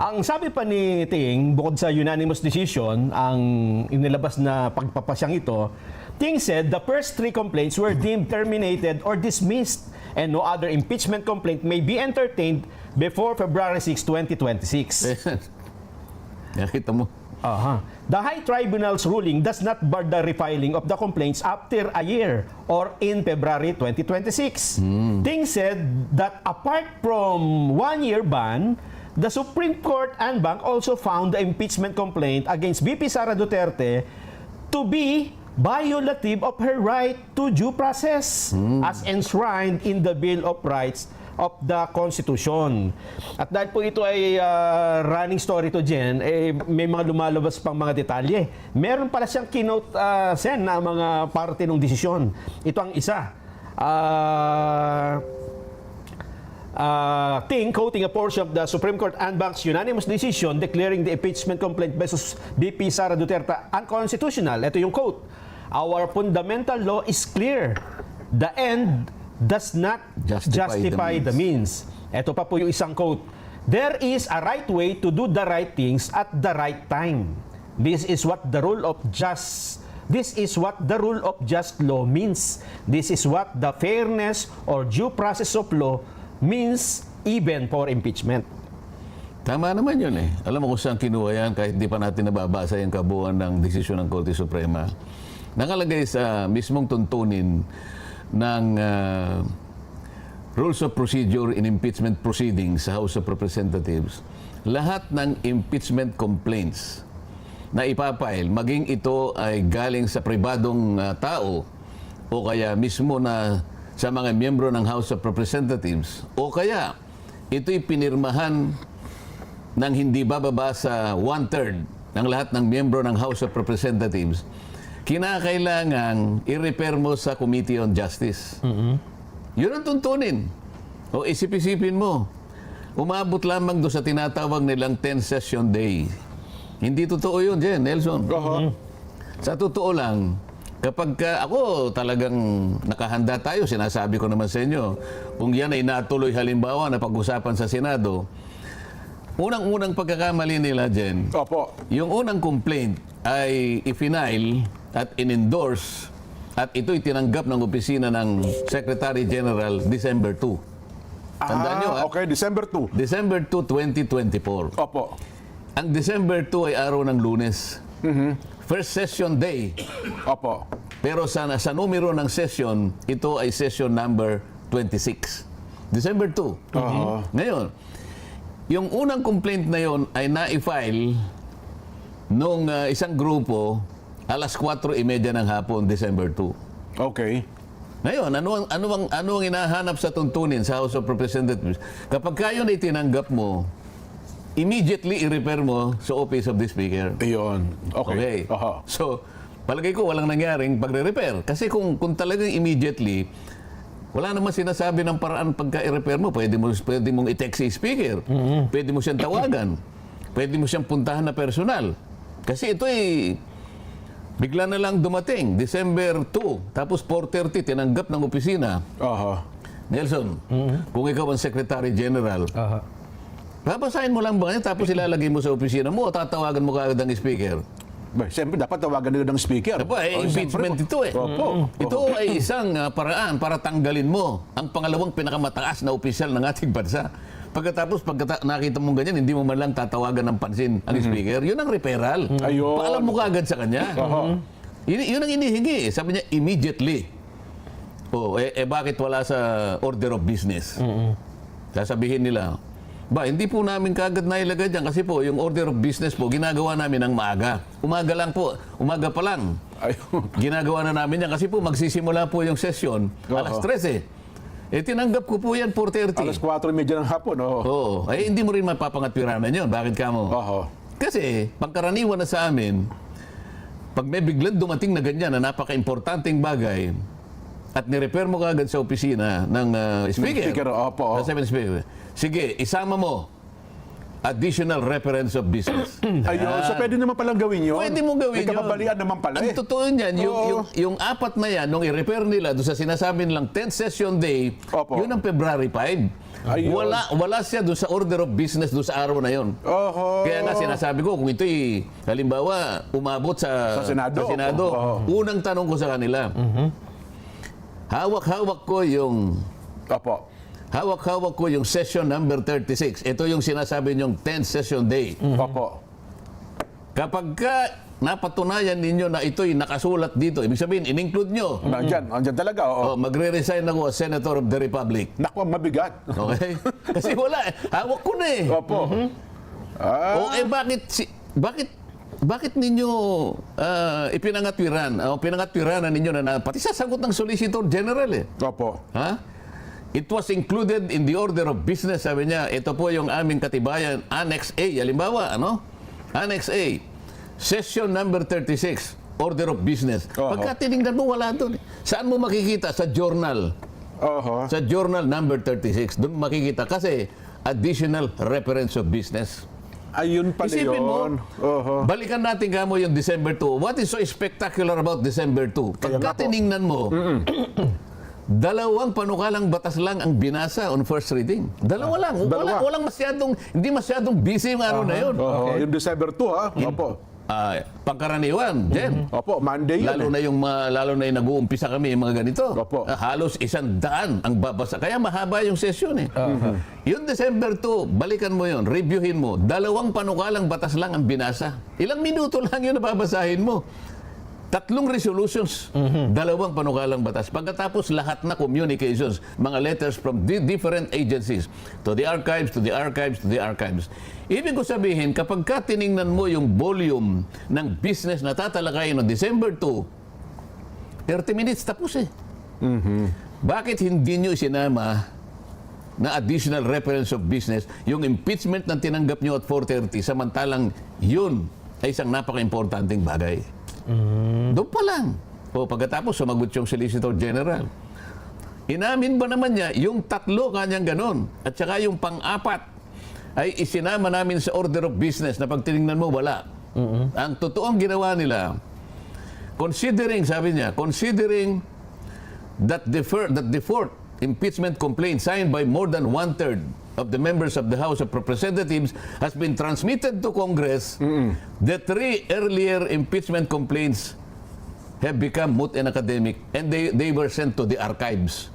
Ang sabi pa ni Ting, bukod sa unanimous decision, ang inilabas na pagpapasyang ito, Ting said the first 3 complaints were deemed terminated or dismissed and no other impeachment complaint may be entertained before February 6, 2026. Nakita mo. The High Tribunal's ruling does not bar the refiling of the complaints after a year or in February 2026. Ting said that apart from 1-year ban, the Supreme Court en banc also found the impeachment complaint against VP Sara Duterte to be violative of her right to due process as enshrined in the Bill of Rights of the Constitution. At dahil po ito ay running story to Jen, may mga lumalabas pang mga detalye. Meron pala siyang keynote Sen na mga parte ng desisyon. Ito ang isa. Ting quoting a portion of the Supreme Court en banc's unanimous decision declaring the impeachment complaint versus VP Sara Duterte unconstitutional. Ito yung quote. Our fundamental law is clear. The end does not justify the means. Ito pa po yung isang quote. There is a right way to do the right things at the right time. This is what the rule of just law means. This is what the fairness or due process of law means even for impeachment. Tama naman yun eh. Alam mo kung saan kinuha yan kahit di pa natin nababasa yung kabuuan ng desisyon ng Korte Suprema. Nakalagay sa mismong tuntunin ng Rules of Procedure in Impeachment Proceedings sa House of Representatives, lahat ng impeachment complaints na ipapail, maging ito ay galing sa pribadong tao o kaya mismo na sa mga miyembro ng House of Representatives o kaya ito'y pinirmahan ng hindi bababa sa 1/3 ng lahat ng miyembro ng House of Representatives, kinakailangan i-repair mo sa Committee on Justice. Yun ang tuntunin. O isip-isipin mo, umabot lamang doon sa tinatawag nilang 10-session day. Hindi totoo yun, Jen, Nelson. Sa totoo lang, kapag ako talagang nakahanda tayo, sinasabi ko naman sa inyo, kung yan ay natuloy halimbawa na pag-usapan sa Senado, unang-unang pagkakamali nila, Jen, yung unang complaint ay i-file at in-endorse at ito'y tinanggap ng opisina ng Secretary General December 2. Tandaan nyo, okay, December 2. December 2, 2024. Opo. Ang December 2 ay araw ng Lunes. First session day. Opo. Pero sa numero ng session, ito ay session number 26. December 2. Ngayon, yung unang complaint na yon ay na-file nung isang grupo alas 4:30 ng hapon, December 2. Okay. Ngayon, ano ang hinahanap sa tuntunin sa House of Representatives? Kapag kayo na itinanggap mo, immediately i-repair mo sa Office of the Speaker. Iyon. Okay. So, palagay ko walang nangyaring pagre-repair. Kasi kung talagang immediately, wala naman sinasabi ng paraan pagka i-repair mo. Pwede mong i-text si Speaker. Pwede mo siyang tawagan. Pwede mo siyang puntahan na personal. Kasi ito ay bigla na lang dumating, December 2, tapos 4:30, tinanggap ng opisina. Nelson, kung ikaw ang Secretary General, babasahin mo lang ba yan, tapos ilalagay mo sa opisina mo o tatawagan mo kaagad ang Speaker? Siyempre, dapat tawagan nila ng Speaker. Impeachment ito eh. Ito ay isang paraan para tanggalin mo ang pangalawang pinakamataas na opisyal ng ating bansa. Pagkatapos, nakita mong ganyan, hindi mo man lang tatawagan ng pansin ang Speaker, yun ang referral. Paalam mo kaagad sa kanya. Yun ang inihingi. Sabi niya, immediately. Bakit wala sa order of business? Sasabihin nila, hindi po namin kaagad nailagay dyan kasi po yung order of business po, ginagawa namin ng maaga. Umaga lang po, umaga pa lang. Ginagawa na namin yan kasi po magsisimula po yung session alas 13. Tinanggap ko po yan 4:30. Alas 4:30 ng hapon. Hindi mo rin mapapangatwiranan yun. Bakit ka mo? Kasi, pagkaraniwan na sa amin, pag may biglang dumating na ganyan na napaka-importanting bagay, at nirepair mo kaagad sa opisina ng Speaker. Speaker, Sabi ng Speaker, sige, isama mo additional reference of business. Ayun, so pwede naman palang gawin yun. Pwede mo gawin May kababalian naman pala Ang totoo niyan, yung apat na yan, nung i-repair nila doon sa sinasabi nilang 10th session day, Opo. yun ang February 5. Ayun. Wala siya doon sa order of business doon sa araw na yun. Oho. Kaya nga sinasabi ko, kung ito'y halimbawa umabot sa Senado. Opo. unang tanong ko sa kanila, hawak-hawak ko yung Opo. hawak-hawak ko yung session number 36. Ito yung sinasabi niyong 10th session day. Opo. Kapag ka napatunayan ninyo na ito'y nakasulat dito, ibig sabihin, in-include nyo, Nandyan talaga, oo. magre-resign ako as Senator of the Republic. Naku, mabigat. Okay? Kasi wala eh. Hawak ko na eh. Opo. O bakit ninyo ipinangatwiran? Pinangatwiranan ninyo na pati sasagot ng Solicitor General eh. Opo. Ha? It was included in the order of business, sabi niya. Ito po yung aming katibayan, Annex A. Halimbawa, ano? Annex A. Session number 36, order of business. Oho. Pagka tinignan mo, wala doon. Saan mo makikita? Sa journal. Oho. Sa journal number 36. Doon mo makikita kasi additional reference of business. Ayun pala Isipin mo, yun. Oho. balikan natin kamo yung December 2. What is so spectacular about December 2? Kaya nga Pagka po. tiningnan mo, dalawang panukalang batas lang ang binasa on first reading. Dalawa lang. Dalawa. Walang hindi masyadong busy yung araw na yun. Oho. Yung December 2, ha? Opo. Pangkaraniwan, Jen. Opo, Monday yun. Lalo na yung nag-uumpisa kami yung mga ganito. Opo. Halos 100 ang babasa. Kaya mahaba yung session eh. Yung December 2, balikan mo yun, reviewin mo. Dalawang panukalang batas lang ang binasa. Ilang minuto lang yun na babasahin mo. 3 resolutions, dalawang panukalang batas. Pagkatapos lahat na communications, mga letters from different agencies, to the archives, to the archives, to the archives. Ibig ko sabihin, kapag ka tiningnan mo yung volume ng business na tatalakayin no December 2, 30 minutes tapos eh. Bakit hindi nyo isinama na additional reference of business yung impeachment na tinanggap nyo at 4:30 samantalang yun ay isang napaka-importanting bagay? Doon pa lang. O pagkatapos sumagot yung Solicitor General. Inamin ba naman niya yung 3 kanyang ganon at saka yung pang-4 ay isinama namin sa order of business na pag tinignan mo wala. Ang totoong ginawa nila, sabi niya, considering that the fourth impeachment complaint signed by more than 1/3 of the members of the House of Representatives has been transmitted to Congress, the 3 earlier impeachment complaints have become moot and academic and they were sent to the archives.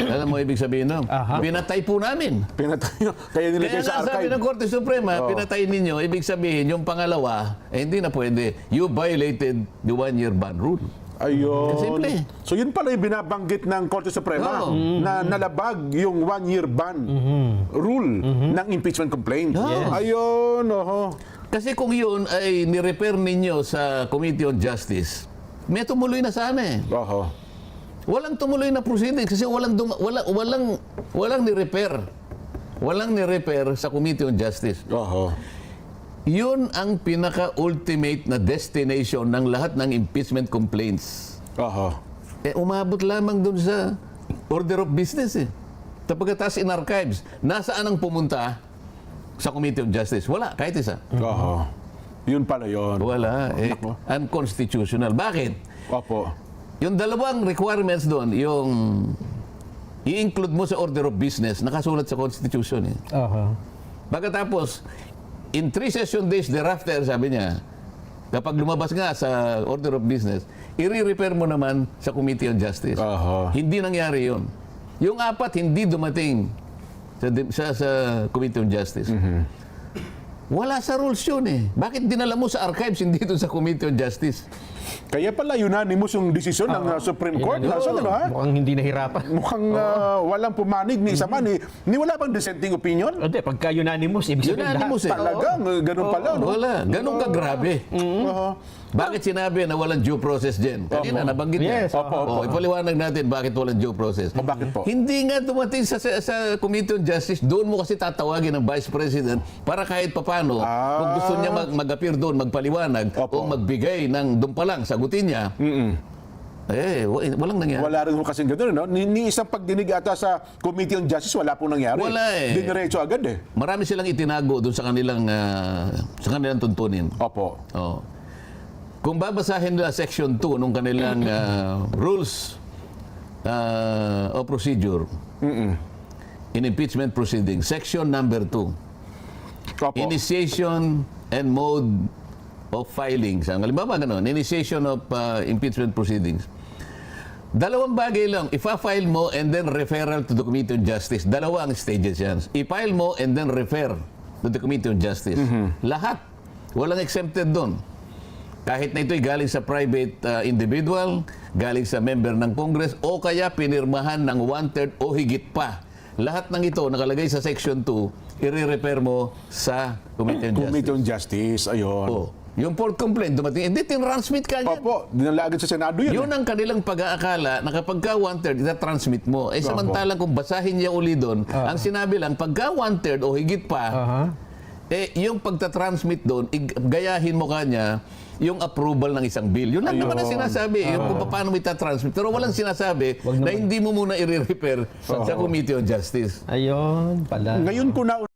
Alam mo ibig sabihin no? Pinatay po namin. Pinatay nyo. Kaya nilagay Kaya sa nga sabi archive. ng Korte Suprema, pinatay ninyo, ibig sabihin yung pangalawa, hindi na pwede. You violated the 1-year ban rule. Ayun. Simple. So yun pala yung binabanggit ng Korte Suprema Oo. na nalabag yung 1-year ban rule ng impeachment complaint. Yes. Ayun. Oho. Kasi kung yun ay ni-repair ninyo sa Committee on Justice, may tumuloy na sana eh. Oho. Walang tumuloy na proceedings kasi walang ni-repair. Walang ni-repair sa Committee on Justice. Oho. Yun ang pinaka-ultimate na destination ng lahat ng impeachment complaints. Oho. Umabot lamang dun sa order of business eh. Pagkatapos in archives, nasaan ang pumunta sa Committee on Justice? Wala, kahit isa. Oho. Yun pala yun. Wala. Nako. Unconstitutional. Bakit? Opo. Yung dalawang requirements doon, yung i-include mo sa order of business, nakasulat sa Constitution eh. Pagkatapos, in 3 session days thereafter, sabi niya, kapag lumabas nga sa order of business, i-repair mo naman sa Committee on Justice. Aha. Hindi nangyari yun. Yung 4, hindi dumating sa Committee on Justice. Wala sa rules yun eh. Bakit dinala mo sa archives, hindi doon sa Committee on Justice? Kaya pala unanimous yung desisyon ng Supreme Court. So, ano, ha? Mukhang hindi nahirapan. Mukhang walang pumanig ni isa man. Ni wala bang dissenting opinion? Hindi, pagka unanimous, ibig sabihin Unanimous lahat. eh. Talagang ganun pala. No? Wala. Ganun ka grabe. Oho. Bakit sinabi na walang due process dyan? Kanina, nabanggit niya. Yes, opo. Ipaliwanag natin bakit walang due process. O, bakit po? Hindi nga dumating sa Committee on Justice, doon mo kasi tatawagin ng Vice President para kahit papano, kung gusto niya mag-appear doon, magpaliwanag, Opo. o magbigay ng doon pa lang, sagutin niya, Walang nangyari. Wala rin ho kasing gano'n, no? Ni isang pagdinig ata sa Committee on Justice, wala pong nangyari. Wala eh. Diniretso agad eh. Marami silang itinago doon sa kanilang tuntunin. Opo. Oh. Kung babasahin nila Section 2 nung kanilang rules of procedure in impeachment proceedings, Section number 2, Opo. initiation and mode of filings. Ang halimbawa gano'n, initiation of impeachment proceedings. Dalawang bagay lang. Ipa-file mo and then referral to the Committee on Justice. Dalawa ang stages yan. I-file mo and then refer to the Committee on Justice. Lahat. Walang exempted doon. Kahit na ito'y galing sa private individual, galing sa member ng Congress, o kaya pinirmahan ng 1/3 o higit pa. Lahat ng ito nakalagay sa Section 2, i-refer mo sa Committee on Justice. Committee on Justice, ayun. Oh. Yung port complaint, dumating, hindi, tin-transmit ka agad. Opo, dinala agad sa Senado yun. Yun ang kanilang pag-aakala na kapag ka 1/3, ita-transmit mo. Eh samantalang kung basahin niya uli doon, ang sinabi lang, pagka 1/3 o higit pa, yung pagta-transmit doon, gayahin mo kanya yung approval ng isang bill. Yun lang naman ang sinasabi, yung kung paano mo ita-transmit. Pero walang sinasabi na hindi mo muna i-refer sa Committee on Justice. Ayun pala. Ngayon ko na